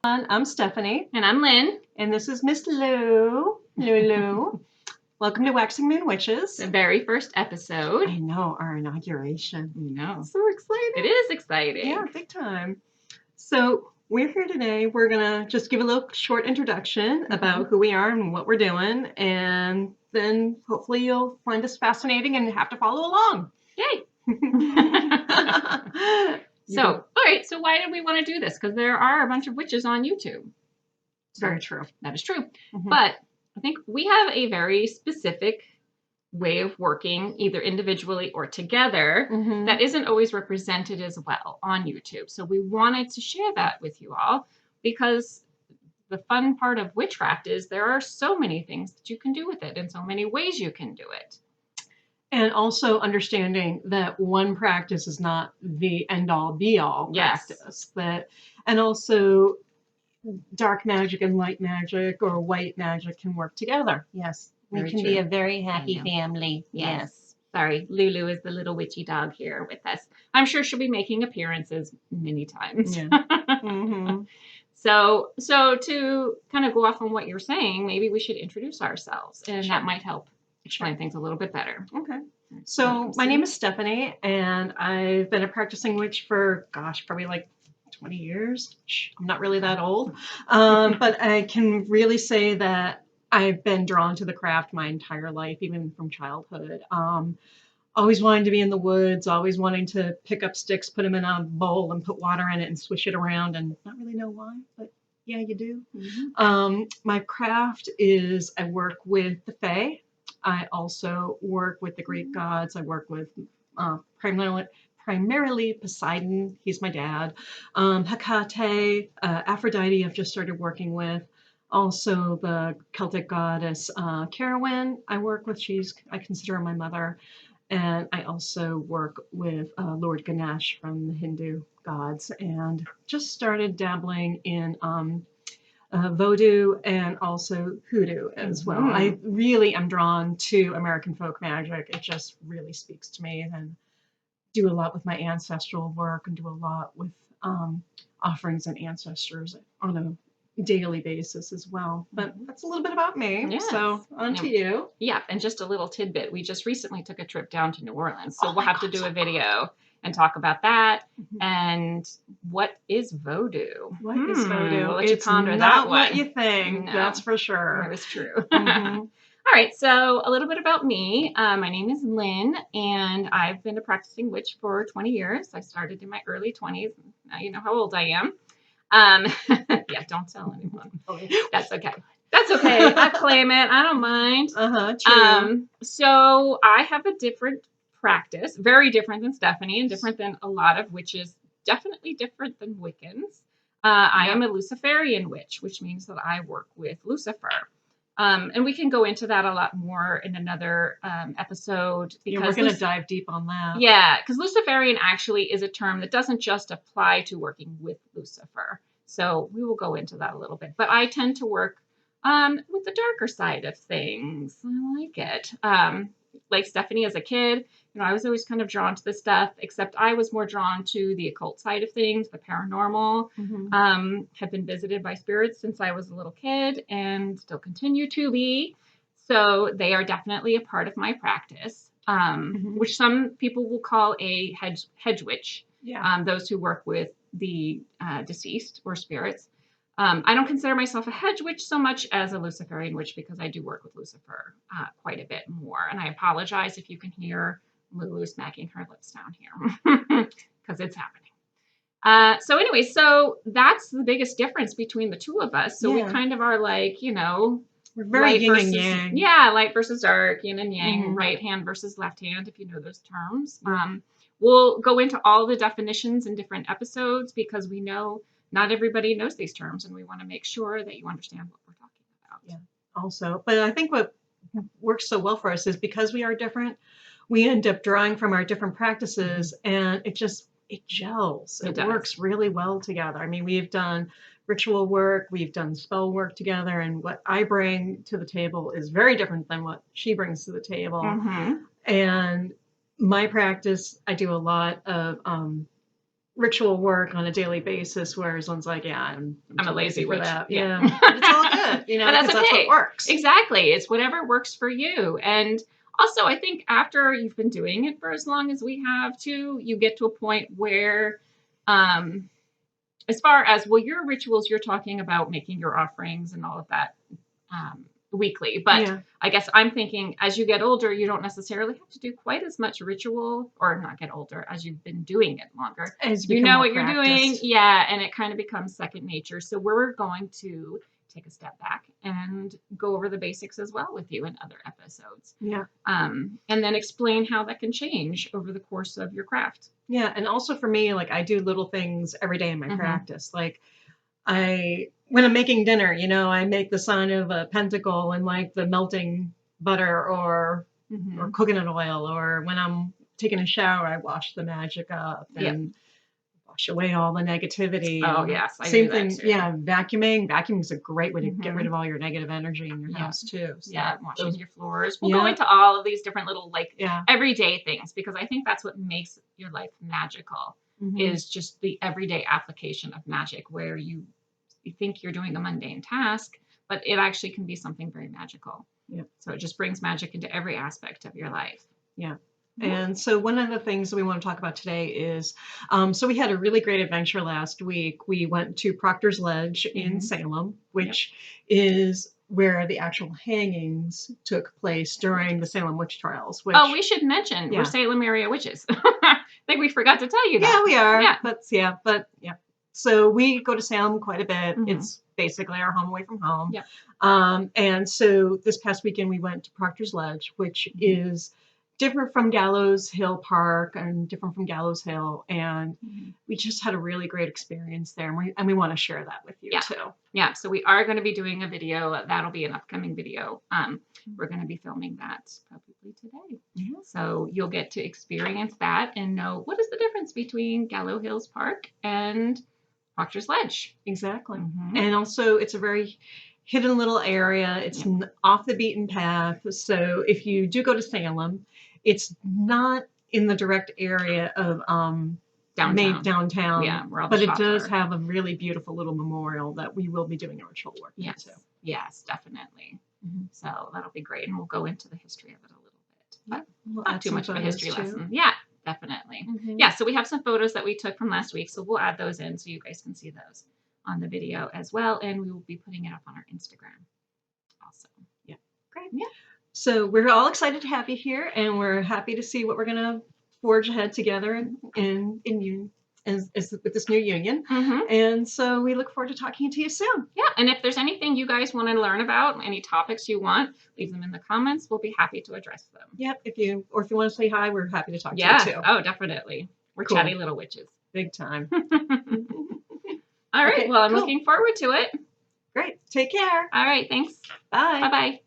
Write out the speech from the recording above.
I'm Stephanie, And I'm Lynn. and this is Miss Lulu. Welcome to Waxing Moon Witches. The very first episode. I know, our inauguration. I know. So exciting. It is exciting. Yeah, big time. So we're here today. We're going to just give a little short introduction about who we are and what we're doing, and then hopefully you'll find us fascinating and have to follow along. Yay! All right, so why did we want to do this? Because there are a bunch of witches on YouTube. Very true. That is true. But I think we have a very specific way of working, either individually or together, that isn't always represented as well on YouTube. So we wanted to share that with you all, because the fun part of witchcraft is there are so many things that you can do with it and so many ways you can do it. And also understanding that one practice is not the end-all be-all practice. And also dark magic and light magic or white magic can work together. Yes, Very we can true. be a very happy know. family. Yes. Sorry, Lulu is the little witchy dog here with us. I'm sure she'll be making appearances many times. Yeah. So to kind of go off on what you're saying, maybe we should introduce ourselves, and that might help explain things a little bit better. Okay. So my name is Stephanie, and I've been a practicing witch for, probably like 20 years. I'm not really that old. But I can really say that I've been drawn to the craft my entire life, even from childhood. Always wanting to be in the woods, always wanting to pick up sticks, put them in a bowl and put water in it and swish it around, and not really know why, but yeah, you do. My craft is I work with the Fae. I also work with the Greek gods. I work with primarily Poseidon. He's my dad. Hecate, Aphrodite I've just started working with. Also the Celtic goddess Carowin I work with. I consider her my mother. And I also work with Lord Ganesh from the Hindu gods, and just started dabbling in Vodou and also Hoodoo as well. I really am drawn to American folk magic. It just really speaks to me, and do a lot with my ancestral work and do a lot with offerings and ancestors on a daily basis as well. But that's a little bit about me. Yes. So on to you. Yeah, and just a little tidbit. We just recently took a trip down to New Orleans, so we'll have to do a video and talk about that. And what is Vodou? What is Vodou? We'll let you ponder not that one. what you think. No. That's for sure. That is true. All right, so a little bit about me. My name is Lynn, and I've been a practicing witch for 20 years. I started in my early 20s. Now you know how old I am. Yeah, don't tell anyone. That's okay. That's okay. I claim it. I don't mind. True. So I have a different practice, very different than Stephanie, and different than a lot of witches. Definitely different than Wiccans. I am a Luciferian witch, which means that I work with Lucifer. And we can go into that a lot more in another episode. Because we're going to dive deep on that. Yeah, because Luciferian actually is a term that doesn't just apply to working with Lucifer. So we will go into that a little bit. But I tend to work with the darker side of things. I like it. Like Stephanie as a kid, I was always kind of drawn to this stuff, except I was more drawn to the occult side of things, the paranormal. Have been visited by spirits since I was a little kid and still continue to be. So they are definitely a part of my practice, which some people will call a hedge witch. Yeah. Those who work with the deceased or spirits. I don't consider myself a hedge witch so much as a Luciferian witch, because I do work with Lucifer quite a bit more. And I apologize if you can hear Lulu smacking her lips down here, because it's happening. So anyway, so that's the biggest difference between the two of us. So we kind of are like, we're very yin and yang. Yeah, light versus dark, yin and yang, right hand versus left hand, if you know those terms. We'll go into all the definitions in different episodes, because we know not everybody knows these terms, and we want to make sure that you understand what we're talking about. Yeah, also. But I think what works so well for us is because we are different, we end up drawing from our different practices, and it gels. It works really well together. I mean, we've done ritual work, we've done spell work together, and what I bring to the table is very different than what she brings to the table. And my practice, I do a lot of ritual work on a daily basis, whereas one's like, yeah, I'm I'm a too lazy for witch. that. Yeah. Yeah, but it's all good, you know, But that's because that's what okay. works. Exactly. It's whatever works for you. And also, I think after you've been doing it for as long as we have too, you get to a point where, as far as, well, your rituals, you're talking about making your offerings and all of that weekly. But Yeah. I guess I'm thinking as you get older, you don't necessarily have to do quite as much ritual, or not get older, as you've been doing it longer. As You become know more what you're doing. practiced. Yeah. And it kind of becomes second nature. So we're going to take a step back and go over the basics as well with you in other episodes. Yeah. And then explain how that can change over the course of your craft. Yeah, and also for me, like I do little things every day in my Mhm. practice. Like when I'm making dinner, you know, I make the sign of a pentacle and like the melting butter or Mhm. coconut oil, or when I'm taking a shower, I wash the magic up Yep. and wash away all the negativity. Oh, And yes, I do same that thing. too. Yeah, vacuuming. Vacuuming is a great way to get Mhm. rid of all your negative energy in your Yeah. house too. So Yeah, washing those- your floors. We'll go Yeah. into all of these different little like yeah. everyday things, because I think that's what makes your life magical, Mhm. is just the everyday application of magic, where you think you're doing a mundane task, but it actually can be something very magical. Yeah. So it just brings magic into every aspect of your life. Yeah. Mhm. And so one of the things that we want to talk about today is, so we had a really great adventure last week. We went to Proctor's Ledge in Mhm. Salem, which is where the actual hangings took place during the Salem witch trials. Which, Oh, we should mention Yeah. we're Salem area witches. I think we forgot to tell you that. yeah, we are. Yeah. But yeah. So we go to Salem quite a bit. Mhm. It's basically our home away from home. Yeah. And so this past weekend we went to Proctor's Ledge, which is different from Gallows Hill Park and different from Gallows Hill. And Mhm. we just had a really great experience there. And we want to share that with you Yeah. too. Yeah, so we are going to be doing a video. That'll be an upcoming video. We're going to be filming that probably today. Yeah. So you'll get to experience that and know what is the difference between Gallows Hills Park and Proctor's Ledge. Exactly. Mhm. And also it's a very hidden little area. It's off the beaten path. So if you do go to Salem, it's not in the direct area of Downtown. downtown. Yeah, where all the but it shops does are. have a really beautiful little memorial that we will be doing a ritual work in Yes. too. Yes, definitely. Mhm. So that'll be great. And we'll go into the history of it a little bit. But We'll not add too some much of a photos, history too. lesson. Yeah, definitely. Mhm. Yeah, so we have some photos that we took from last week. So we'll add those in so you guys can see those on the video as well. And we will be putting it up on our Instagram also. Yeah. Great. Yeah. So we're all excited to have you here, and we're happy to see what we're going to forge ahead together in with this new union. Mm-hmm. And so we look forward to talking to you soon. Yeah, and if there's anything you guys want to learn about, any topics you want, leave them in the comments. We'll be happy to address them. Yep. If you want to say hi, we're happy to talk to you too. Oh, definitely. We're Cool. chatty little witches. Big time. All right. Okay, Well, I'm cool. looking forward to it. Great. Take care. All right. Thanks. Bye. Bye-bye.